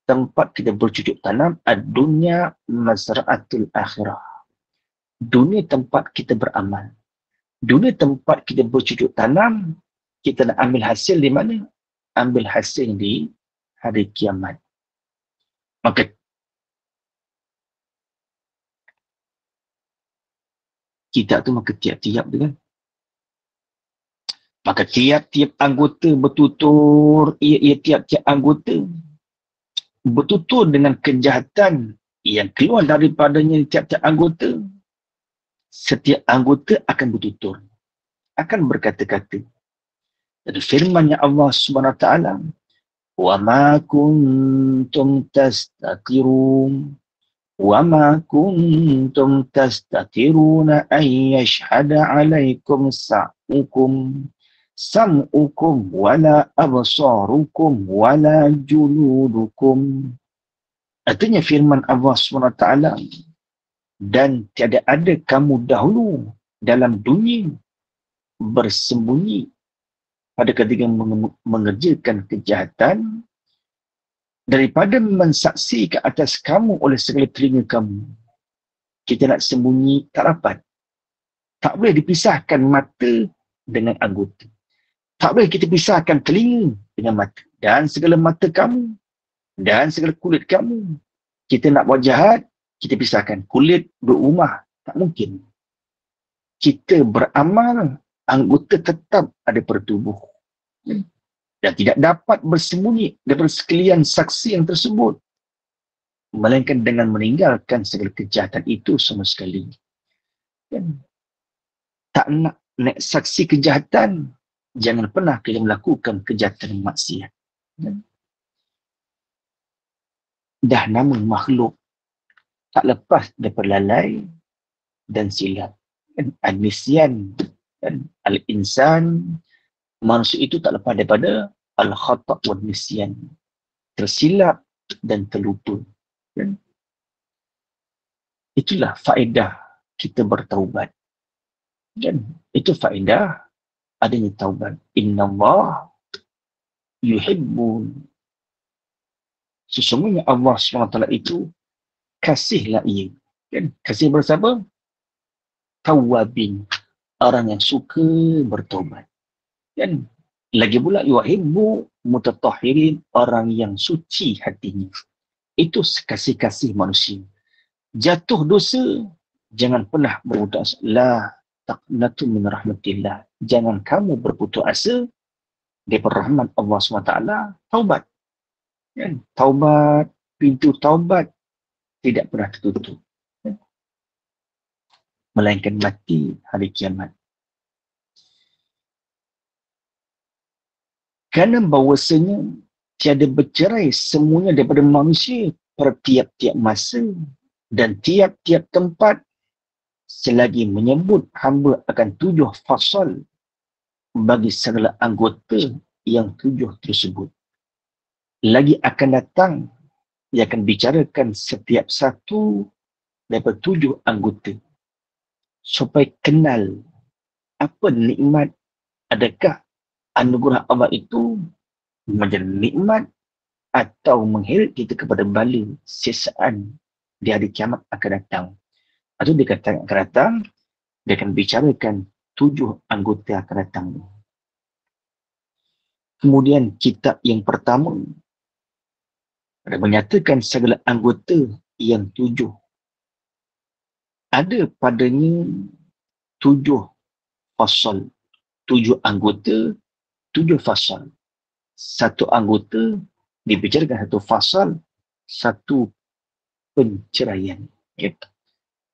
Speaker 1: tempat kita bercucuk tanam, ad-dunya mazra'atul akhirah. Dunia tempat kita beramal. Dunia tempat kita bercucuk tanam, kita nak ambil hasil di mana? Ambil hasil di hari kiamat. Maka kita tu maka tiap-tiap tu kan. Maka tiap-tiap anggota bertutur, tiap-tiap anggota bertutur dengan kejahatan yang keluar daripadanya tiap-tiap anggota. Setiap anggota akan bertutur, akan berkata-kata. Dan firman-Nya Allah SWT, وَمَا كُنْتُمْ تَسْتَتِرُونَ وَمَا كُنْتُمْ تَسْتَتِرُونَ أَنْ يَشْهَدَ عَلَيْكُمْ سَمْعُكُمْ وَلَا أَبْصَارُكُمْ وَلَا جُلُودُكُمْ. Artinya firman Allah SWT, dan tiada ada kamu dahulu dalam dunia bersembunyi pada ketika mengerjakan kejahatan daripada mensaksi ke atas kamu oleh segala telinga kamu. Kita nak sembunyi tak dapat. Tak boleh dipisahkan mata dengan anggota. Tak boleh kita pisahkan telinga dengan mata. Dan segala mata kamu, dan segala kulit kamu. Kita nak buat jahat, kita pisahkan. Kulit berumah, tak mungkin. Kita beramal, anggota tetap ada pada tubuh. Dan tidak dapat bersembunyi daripada sekalian saksi yang tersebut. Melainkan dengan meninggalkan segala kejahatan itu sama sekali. Tak nak saksi kejahatan, jangan pernah kita melakukan kejahatan maksiat. Dah nama makhluk tak lepas daripada lalai dan silap. Al-nisyan dan al-insan, manusia itu tak lepas daripada al-khata' wa nisyan, tersilap dan terlupa. Itulah faedah kita bertaubat. Dan itu faedah adanya taubat. Inna Allah yuhibbu, sesungguhnya Allah SWT itu kasihlah ia. Kan? Kasih bersama tawabin, orang yang suka bertaubat. Dan lagi pula yuhibbu mutatahhirin, orang yang suci hatinya. Itu kasih-kasih manusia. Jatuh dosa, jangan pernah berputus asa. La taqnatu min rahmatillah. Jangan kamu berputus asa daripada rahmat Allah SWT. Taubat. Taubat, pintu taubat tidak pernah tertutup. Melainkan mati hari kiamat. Kerana bahawasanya tiada bercerai semuanya daripada manusia pada tiap-tiap masa dan tiap-tiap tempat, selagi menyebut hamba akan 7 fasal bagi segala anggota yang 7 tersebut. Lagi akan datang, ia akan bicarakan setiap satu daripada 7 anggota supaya kenal apa nikmat, adakah anugerah Allah itu menjadi nikmat atau mengheret kita kepada bala siksaan di hari kiamat akan datang. Atau dia kata akan datang, dia akan bicarakan 7 anggota akan datang. Kemudian kitab yang pertama ada menyatakan segala anggota yang 7. Ada padanya 7 fasal, 7 anggota, 7 fasal. Satu anggota dibicarakan satu fasal, satu penceraian. Ya.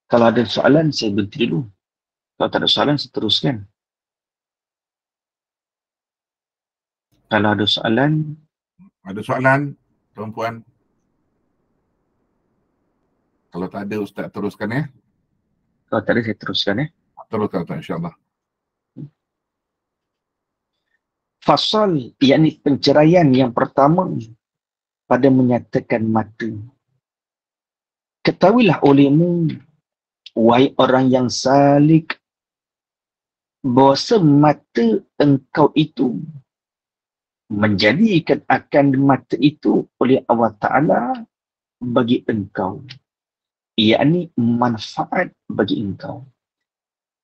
Speaker 1: Kalau ada soalan, saya berhenti dulu. Kalau tak ada soalan, saya teruskan. Kalau ada soalan.
Speaker 2: Ada soalan, tuan-puan? Kalau tak ada, Ustaz teruskan ya.
Speaker 1: Kalau tak ada, saya teruskan ya.
Speaker 2: Teruskan, Ustaz, insyaAllah.
Speaker 1: Fasal, yakni penceraian yang pertama pada menyatakan mata. Ketahuilah olehmu, wahai orang yang salik, bahawasa mata engkau itu menjadikan akan mata itu oleh Allah Ta'ala bagi engkau. Yakni manfaat bagi engkau.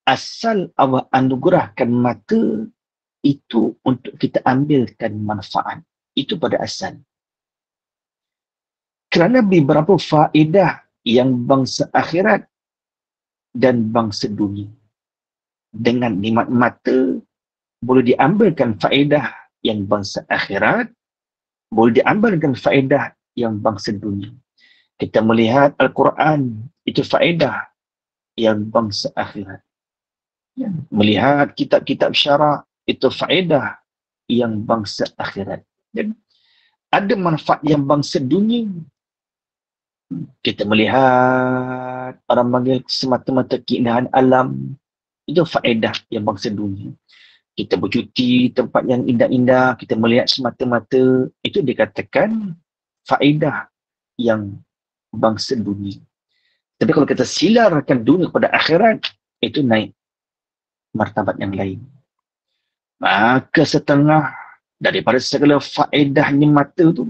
Speaker 1: Asal Allah anugerahkan mata itu untuk kita ambilkan manfaat. Itu pada asal. Kerana beberapa faedah yang bangsa akhirat dan bangsa dunia. Dengan nikmat mata, boleh diambilkan faedah yang bangsa akhirat, boleh diambilkan faedah yang bangsa dunia. Kita melihat Al-Quran, itu faedah yang bangsa akhirat. Melihat kitab-kitab syara, itu faedah yang bangsa akhirat. Dan ada manfaat yang bangsa dunia. Kita melihat orang panggil semata-mata keindahan alam, itu faedah yang bangsa dunia. Kita bercuti tempat yang indah-indah, kita melihat semata-mata, itu dikatakan faedah yang bangsa dunia. Tapi kalau kita silarkan dunia kepada akhirat, itu naik martabat yang lain. Maka setengah daripada segala faedahnya mata itu,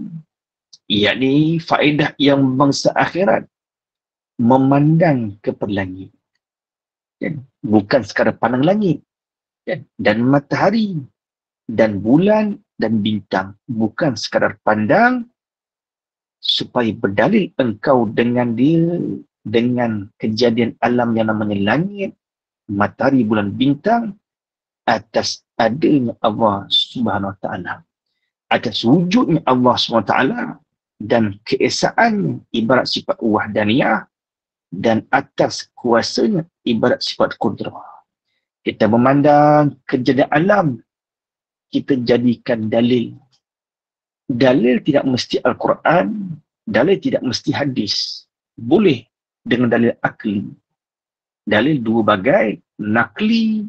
Speaker 1: yakni faedah yang bangsa akhirat, memandang kepada langit. Bukan sekadar pandang langit dan matahari. dan bulan dan bintang. Bukan sekadar pandang supaya berdalil engkau dengan dia, dengan kejadian alam yang namanya langit, matahari, bulan, bintang, atas adanya Allah Subhanahu Wa Taala, atas wujudnya Allah Subhanahu Wa Taala dan keesaannya ibarat sifat wahdaniyah, dan atas kuasanya ibarat sifat kudrah. Kita memandang kejadian alam, kita jadikan dalil. Dalil tidak mesti Al-Quran, dalil tidak mesti hadis. Boleh dengan dalil akli. Dalil dua bagai, nakli,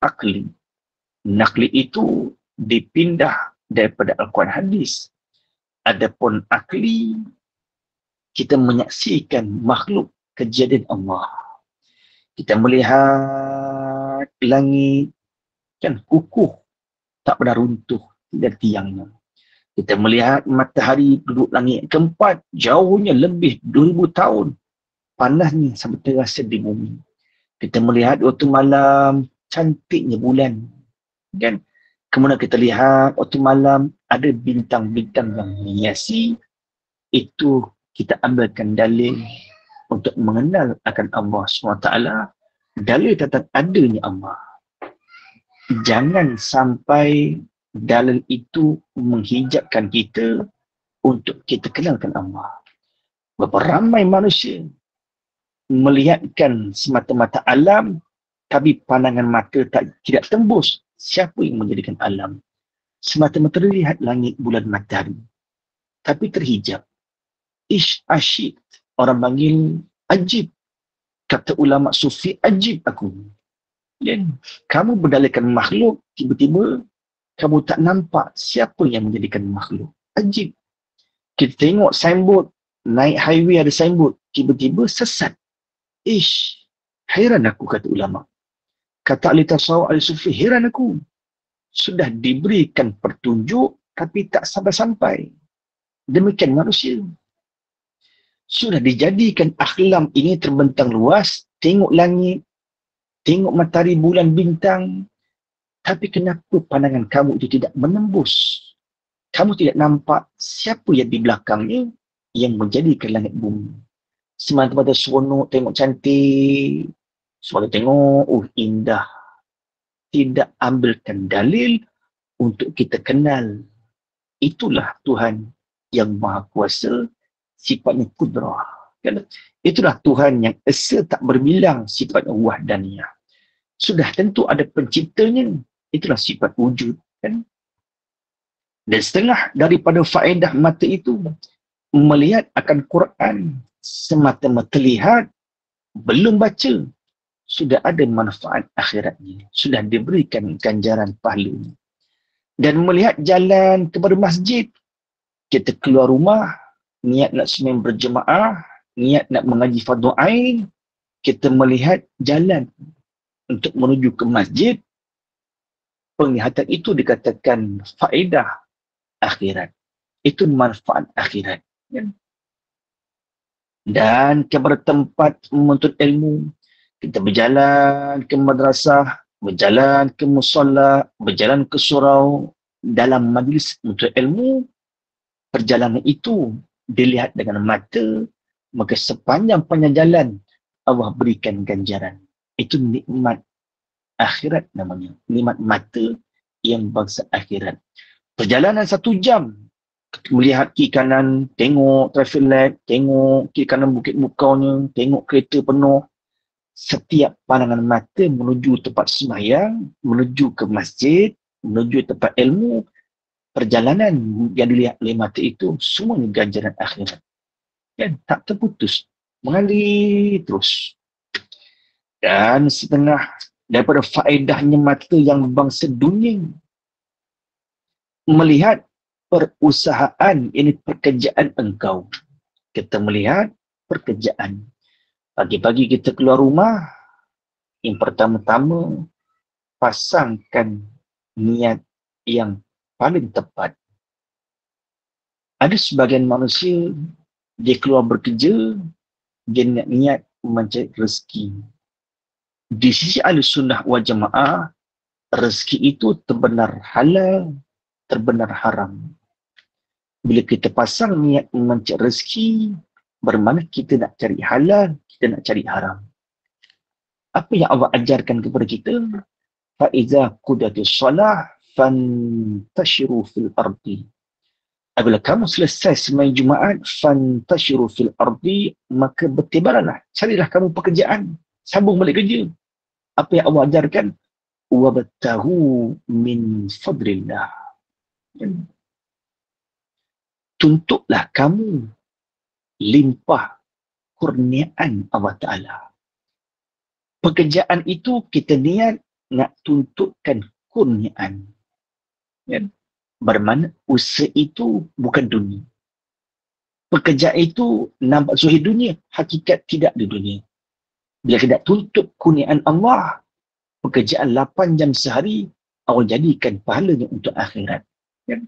Speaker 1: akli. Nakli itu dipindah daripada Al-Quran hadis. Adapun akli, kita menyaksikan makhluk kejadian Allah. Kita melihat langit, kan kukuh, tak pernah runtuh, tidak tiangnya. Kita melihat matahari duduk langit keempat, jauhnya lebih 2000 tahun. Panasnya sampai terasa di bumi. Kita melihat waktu malam, cantiknya bulan. Kan? Kemudian kita lihat waktu malam, ada bintang-bintang yang menghiasi. Itu kita ambilkan dalil untuk mengenal akan Allah SWT. Dalil tentang adanya Allah. Jangan sampai dalil itu menghijabkan kita untuk kita kenalkan Allah. Berapa ramai manusia melihatkan semata-mata alam, tapi pandangan mata tidak tembus siapa yang menjadikan alam. Semata-mata lihat langit, bulan, matahari, tapi terhijab. Ish asyik, orang panggil ajib. Kata ulama sufi, ajib aku. Dan kamu berdalilkan makhluk, tiba-tiba kamu tak nampak siapa yang menjadikan makhluk. Ajib. Kita tengok signboard, naik highway ada signboard, tiba-tiba sesat. Ish, heran aku, kata ulama. Kata ahli tasawuf, ahli sufi, heran aku. Sudah diberikan petunjuk, tapi tak sampai-sampai. Demikian manusia. Sudah dijadikan akhlam ini terbentang luas, tengok langit, tengok matahari, bulan, bintang, tapi kenapa pandangan kamu itu tidak menembus? Kamu tidak nampak siapa yang di belakangnya yang menjadikan langit bumi. Semata-mata seronok, tengok cantik, semata tengok, indah. Tidak ambilkan dalil untuk kita kenal. Itulah Tuhan yang Maha Kuasa, sifatnya kudrah. Itulah Tuhan yang esa tak berbilang, sifatnya wahdaniyah. Sudah tentu ada penciptanya, itulah sifat wujud. Kan? Dan setengah daripada faedah mata itu, melihat akan Quran, semata-mata lihat, belum baca, sudah ada manfaat akhiratnya, sudah diberikan ganjaran pahalanya. Dan melihat jalan kepada masjid, kita keluar rumah, niat nak sembahyang berjemaah, niat nak mengaji fardu ain, kita melihat jalan untuk menuju ke masjid, penglihatan itu dikatakan faedah akhirat. Itu manfaat akhirat. Dan kepada tempat menuntut ilmu, kita berjalan ke madrasah, berjalan ke musalla, berjalan ke surau, dalam majlis menuntut ilmu, perjalanan itu dilihat dengan mata, maka sepanjang-panjang jalan Allah berikan ganjaran. Itu nikmat akhirat namanya. Nikmat mata yang bangsa akhirat. Perjalanan 1 jam, melihat kiri kanan, tengok traffic light, tengok kiri kanan bukit bukaunya, tengok kereta penuh. Setiap pandangan mata menuju tempat sembahyang, menuju ke masjid, menuju tempat ilmu, perjalanan yang dilihat oleh mata itu semuanya ganjaran akhirat. Dan tak terputus, mengalir terus. Dan setengah daripada faedahnya mata yang bangsa dunia, melihat perusahaan, ini pekerjaan engkau. Kita melihat pekerjaan. Pagi-pagi kita keluar rumah, yang pertama-tama pasangkan niat yang paling tepat. Ada sebagian manusia, dia keluar bekerja, dia niat mencari rezeki. Di sisi Ahlussunnah wal Jamaah, rezeki itu terbenar halal, terbenar haram. Bila kita pasang niat mencari rezeki, bermakna kita nak cari halal, kita nak cari haram. Apa yang Allah ajarkan kepada kita? فَإِذَا قُضِيَتِ الصَّلَاةُ فَانْتَشِرُوا فِي الْأَرْضِ. Apabila kamu selesai sembahyang Jumaat, فَانْتَشِرُوا فِي الْأَرْضِ, maka bertebaranlah, carilah kamu pekerjaan, sambung balik kerja. Apa yang Allah ajarkan? وَابْتَغُوا مِنْ فَضْلِ اللَّهِ. Tuntutlah kamu limpah kurniaan Allah Ta'ala. Pekerjaan itu kita niat nak tuntutkan kurniaan. Ya. Bermakna usaha itu bukan dunia. Pekerjaan itu nampak zuhir dunia, hakikat tidak di dunia. Bila kita tuntut kurniaan Allah, pekerjaan 8 jam sehari, Allah jadikan pahalanya untuk akhirat. Ya.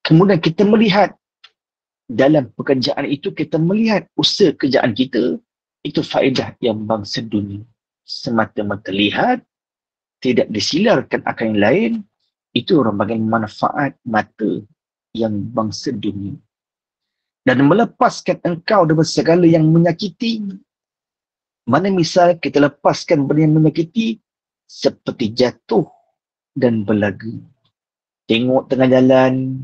Speaker 1: Kemudian kita melihat dalam pekerjaan itu, kita melihat usaha kerjaan kita, itu faedah yang bangsa dunia. Semata-mata lihat, tidak disilarkan akan yang lain, itu merupakan manfaat mata yang bangsa dunia. Dan melepaskan engkau daripada segala yang menyakiti. Mana misal kita lepaskan benda yang menyakiti, seperti jatuh dan berlaga. Tengok tengah jalan,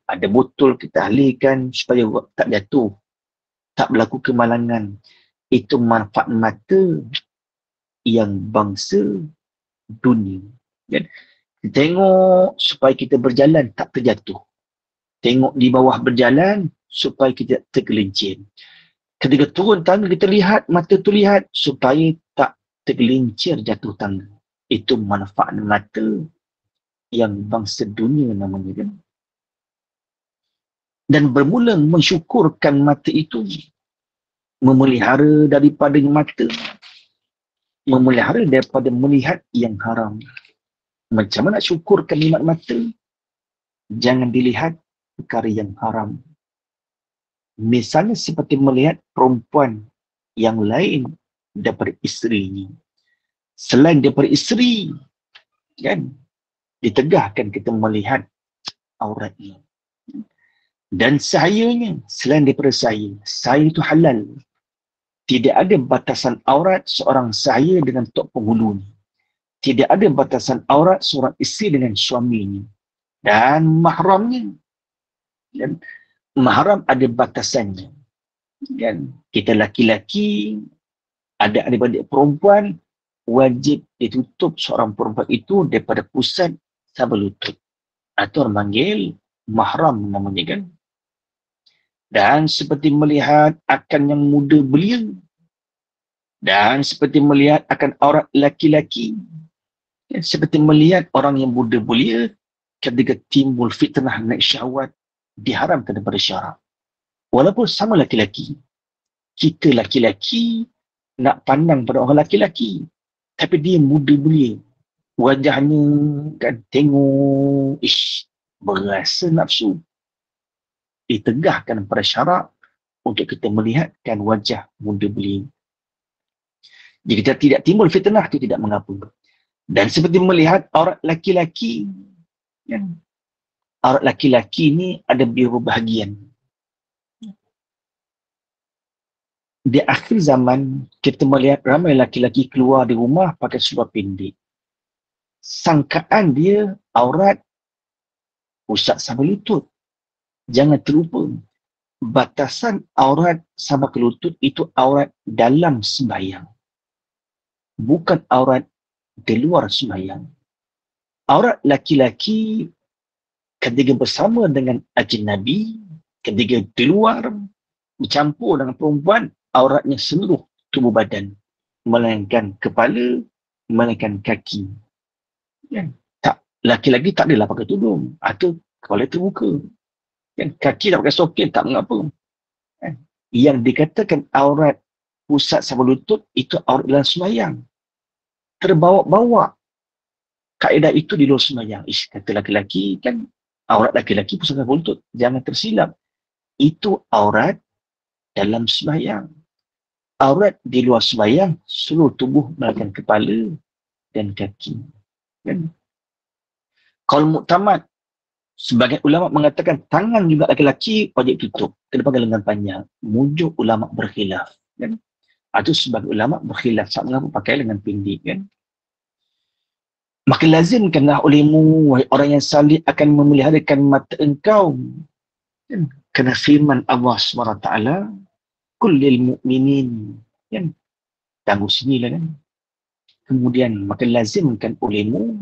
Speaker 1: ada botol kita alihkan supaya tak jatuh, tak berlaku kemalangan. Itu manfaat mata yang bangsa dunia. Kita tengok supaya kita berjalan tak terjatuh. Tengok di bawah berjalan supaya kita tergelincir. Ketika turun tangga kita lihat, mata tu lihat supaya tak tergelincir jatuh tangga. Itu manfaat mata yang bangsa dunia namanya. Dan bermula mensyukurkan mata itu, memelihara daripada mata, memelihara daripada melihat yang haram. Macam mana nak syukurkan nikmat mata? Jangan dilihat perkara yang haram. Misalnya seperti melihat perempuan yang lain daripada isterinya. Selain daripada isteri, kan, ditegahkan kita melihat auratnya. Dan sahayanya, selain daripada sahaya. Sahaya itu halal. Tidak ada batasan aurat seorang sahaya dengan tok penghulunya. Tidak ada batasan aurat seorang isteri dengan suaminya. Dan mahramnya. Dan mahram ada batasannya. Dan kita laki-laki, ada adik-adik perempuan, wajib ditutup seorang perempuan itu daripada pusat sampai lutut. Atau orang panggil mahram namanya, kan. Dan seperti melihat akan yang muda belia. Dan seperti melihat akan aurat laki-laki. Seperti melihat orang yang muda belia, ketika timbul fitnah naik syahwat, diharamkan daripada syarak. Walaupun sama laki-laki. Kita laki-laki nak pandang pada orang laki-laki. Tapi dia muda belia. Wajahnya, kan, tengok, berasa nafsu. Ditegahkan pada syarak untuk kita melihatkan wajah muda belia. Jika kita tidak timbul fitnah, itu tidak mengapa. Dan seperti melihat aurat laki-laki, ya. Aurat laki-laki ini ada beberapa bahagian. Di akhir zaman, kita melihat ramai laki-laki keluar di rumah pakai seluar pendek. Sangkaan dia aurat pusat sampai lutut. Jangan terlupa, batasan aurat sampai ke lutut itu aurat dalam sembahyang. Bukan aurat di luar sembahyang. Aurat laki-laki ketika bersama dengan ajnabi, ketika di luar bercampur dengan perempuan, auratnya seluruh tubuh badan, melainkan kepala, melainkan kaki. Ya. Tak, laki-laki tak adalah pakai tudung atau kepala terbuka. Ya. Kaki tak pakai soket, tak mengapa. Ya. Yang dikatakan aurat pusat sampai lutut itu aurat dalam sembahyang. Terbawa-bawa kaedah itu di luar sembahyang. Kata laki-laki kan, aurat laki-laki pusat sampai lutut. Jangan tersilap. Itu aurat dalam sembahyang. Aurat di luar sembahyang, seluruh tubuh melainkan kepala dan kaki. Kan? Qaul mu'tamad, sebagian ulama mengatakan tangan juga laki-laki wajib tutup, kena pakai lengan panjang. Mujuk ulama berkhilaf. Kan? Itu sebagian ulama berkhilaf, tak mengapa pakai lengan pendek. Kan? Maka lazimkanlah olehmu, wahai orang yang salih, akan memeliharakan mata engkau. Kan? Kerana firman Allah SWT, kullil mu'minin. Kan? Tangguh sinilah kan. Kemudian, maka lazimkan olehmu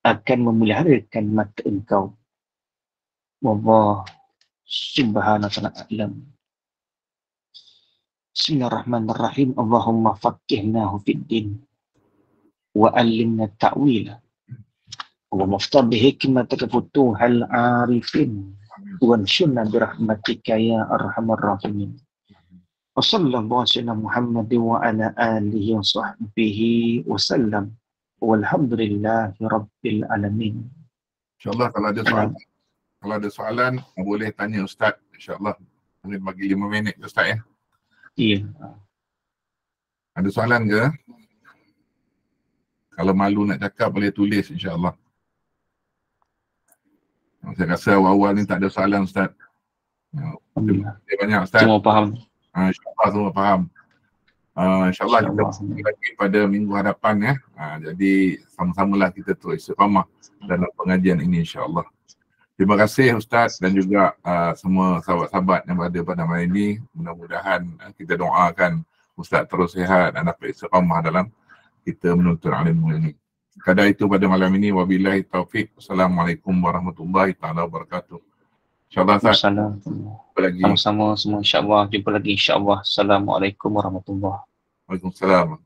Speaker 1: akan memeliharakan mata engkau. Wallah subhanahu wa ta'ala a'lam. Bismillahirrahmanirrahim. Allahumma faqihnahu fid din wa allimna ta'wila wa maftar bihikmataka futuhal arifin wa anshurna birahmatika ya arhamar rahimin. Wa sallallahu ala Muhammad wa ala alihi wa sahbihi wa sallam. Walhamdulillahi rabbil alamin.
Speaker 2: InsyaAllah kalau ada soalan boleh tanya Ustaz. InsyaAllah mungkin bagi 5 minit Ustaz ya.
Speaker 1: Iya.
Speaker 2: Ada soalan ke? Kalau malu nak cakap boleh tulis insyaAllah. Saya rasa awal-awal ni tak ada soalan Ustaz.
Speaker 1: Alhamdulillah.
Speaker 2: Terima banyak Ustaz.
Speaker 1: Semua faham.
Speaker 2: InsyaAllah semua faham. InsyaAllah kita berjumpa lagi pada minggu hadapan ya. Jadi sama-samalah kita terus istiqamah dalam pengajian ini insyaAllah. Terima kasih Ustaz dan juga semua sahabat-sahabat yang berada pada malam ini. Mudah-mudahan kita doakan Ustaz terus sihat dan dapat istiqamah dalam kita menuntut ilmu ini. Sekadar itu pada malam ini. Wabillahi taufiq. Assalamualaikum warahmatullahi taala wabarakatuh. InsyaAllah Ustaz. Jumpa lagi.
Speaker 1: Sama-sama semua insyaAllah. Jumpa lagi insyaAllah. Assalamualaikum warahmatullahi wabarakatuh.
Speaker 2: Waalaikumsalam.